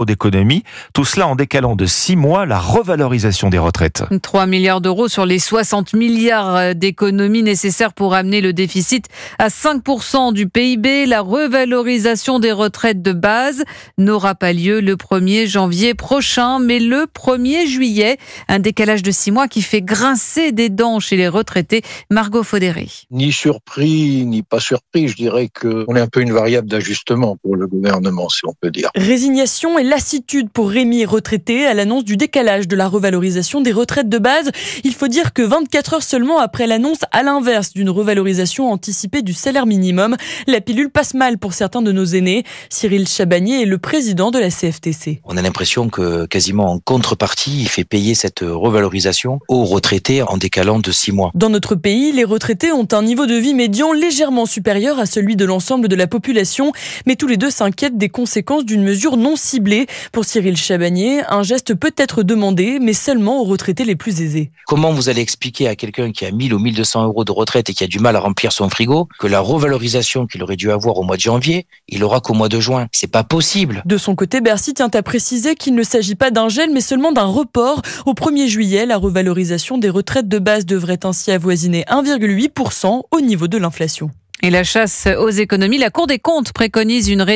d'économie, tout cela en décalant de 6 mois la revalorisation des retraites. 3 milliards d'euros sur les 60 milliards d'économies nécessaires pour amener le déficit à 5% du PIB. La revalorisation des retraites de base n'aura pas lieu le 1er janvier prochain, mais le 1er juillet. Un décalage de 6 mois qui fait grincer des dents chez les retraités. Margot Faudéré. Ni surpris, ni pas surpris, je dirais qu'on est un peu une variable d'ajustement pour le gouvernement, si on peut dire. Résignation et lassitude pour Rémi, retraité, à l'annonce du décalage de la revalorisation des retraites de base. Il faut dire que 24 heures seulement après l'annonce, à l'inverse d'une revalorisation anticipée du salaire minimum, la pilule passe mal pour certains de nos aînés. Cyril Chabagnier est le président de la CFTC. On a l'impression que quasiment en contrepartie, il fait payer cette revalorisation aux retraités en décalant de 6 mois. Dans notre pays, les retraités ont un niveau de vie médian légèrement supérieur à celui de l'ensemble de la population, mais tous les deux s'inquiètent des conséquences d'une mesure non ciblée. Pour Cyril Chabagnier, un geste peut être demandé, mais seulement aux retraités les plus aisés. Comment vous allez expliquer à quelqu'un qui a 1000 ou 1200 euros de retraite et qui a du mal à remplir son frigo que la revalorisation qu'il aurait dû avoir au mois de janvier, il aura qu'au mois de juin? C'est pas possible. De son côté, Bercy tient à préciser qu'il ne s'agit pas d'un gel, mais seulement d'un report. Au 1er juillet, la revalorisation des retraites de base devrait ainsi avoisiner 1,8% au niveau de l'inflation. Et la chasse aux économies, la Cour des comptes préconise une réduction